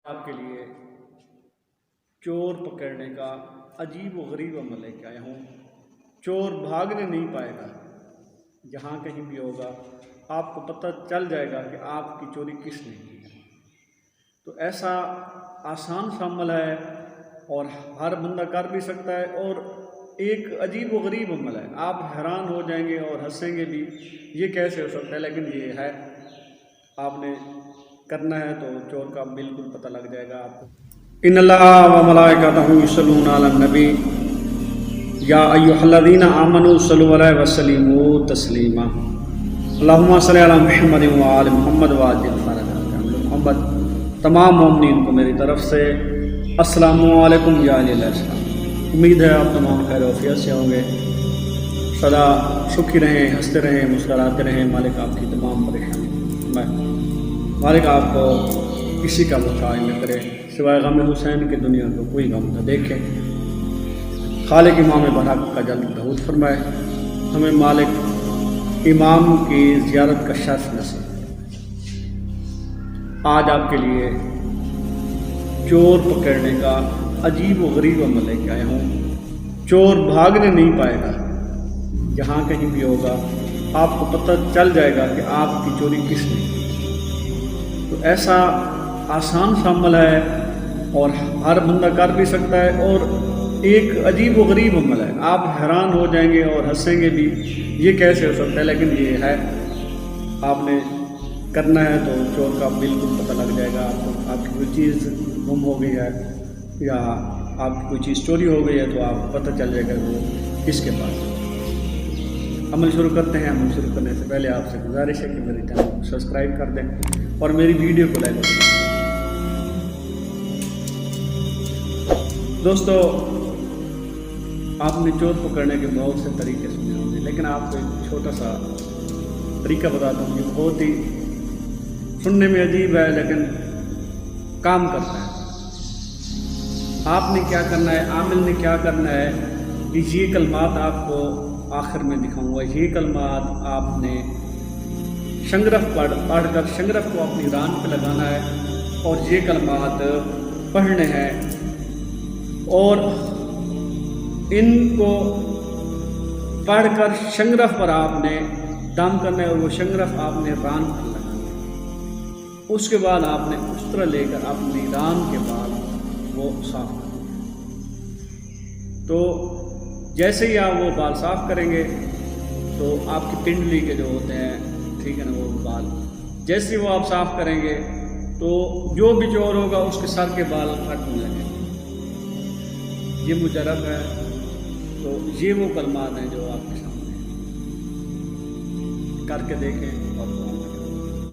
آپ کے لیے چور پکڑنے کا عجیب و غریب عمل لے کے آیا ہوں۔ چور بھاگنے نہیں پائے گا، جہاں کہیں بھی ہوگا آپ کو پتہ چل جائے گا کہ آپ کی چوری کس نے کی ہے۔ تو ایسا آسان سا عمل ہے اور ہر بندہ کر بھی سکتا ہے، اور ایک عجیب و غریب عمل ہے۔ آپ حیران ہو جائیں گے اور ہنسیں گے بھی، یہ کیسے ہو سکتا ہے، لیکن یہ ہے۔ آپ نے کرنا ہے تو چور کا بالکل پتہ لگ جائے گا آپ کو۔ ان اللہ و ملائکتہ یصلون علی النبی یا ایھا الذین آمنوا صلوا علیہ وسلموا تسلیما اللہم صلی علی محمد و آل محمد وعجل فرجہ محمد۔ تمام مومنین کو میری طرف سے السلام علیکم یا اہل الاسلام۔ امید ہے آپ تمام خیر و عافیت سے ہوں گے، سدا سکھی رہیں، ہنستے رہیں، مسکراتے رہیں۔ مالک آپ کی تمام پریشانی، مالک آپ کو کسی کا محتاج نہ کرے، سوائے غم حسین کی دنیا کو کوئی غم نہ دیکھے۔ خالق امام برحق کا جلد بہت فرمائے، ہمیں مالک امام کی زیارت کا شرف نصیب۔ آج آپ کے لیے چور پکڑنے کا عجیب و غریب عمل لے کے آیا ہوں۔ چور بھاگنے نہیں پائے گا، جہاں کہیں بھی ہوگا آپ کو پتہ چل جائے گا کہ آپ کی چوری کس نے کی۔ تو ایسا آسان سا عمل ہے اور ہر بندہ کر بھی سکتا ہے، اور ایک عجیب و غریب عمل ہے۔ آپ حیران ہو جائیں گے اور ہنسیں گے بھی، یہ کیسے ہو سکتا ہے، لیکن یہ ہے۔ آپ نے کرنا ہے تو چور کا بالکل پتہ لگ جائے گا آپ کو۔ آپ کی کوئی چیز گم ہو گئی ہے یا آپ کی کوئی چیز چوری ہو گئی ہے تو آپ کو پتہ چل جائے گا وہ کس کے پاس ہے۔ عمل شروع کرتے ہیں۔ عمل شروع کرنے سے پہلے آپ سے گزارش ہے کہ میرے چینل کو سبسکرائب کر دیں اور میری ویڈیو کو لائک کریں۔ دوستو، آپ نے چور پکڑنے کے بہت سے طریقے سنے ہوں گے، لیکن آپ کو ایک چھوٹا سا طریقہ بتاتا ہوں جو بہت ہی سننے میں عجیب ہے لیکن کام کرتا ہے۔ آپ نے کیا کرنا ہے، عامل نے کیا کرنا ہے، یہ کلمات آپ کو آخر میں دکھاؤں گا۔ یہ کلمات آپ نے شنگرف پڑھ کر شنگرف کو اپنی ران پہ لگانا ہے، اور یہ کلمات پڑھنے ہیں، اور ان کو پڑھ کر شنگرف پر آپ نے دم کرنا ہے، اور وہ شنگرف آپ نے ران پر لگانا ہے۔ اس کے بعد آپ نے اس طرح لے کر اپنی ران کے بعد وہ صاف کرنا ہے۔ تو جیسے ہی آپ وہ بال صاف کریں گے تو آپ کی پنڈلی کے جو ہوتے ہیں، ٹھیک ہے نا، وہ بال جیسے ہی وہ آپ صاف کریں گے تو جو بھی چور ہوگا اس کے سر کے بال کٹنے لگیں گے۔ یہ مجرب ہے۔ تو یہ وہ کلمات ہیں جو آپ کے سامنے کر کے دیکھیں اور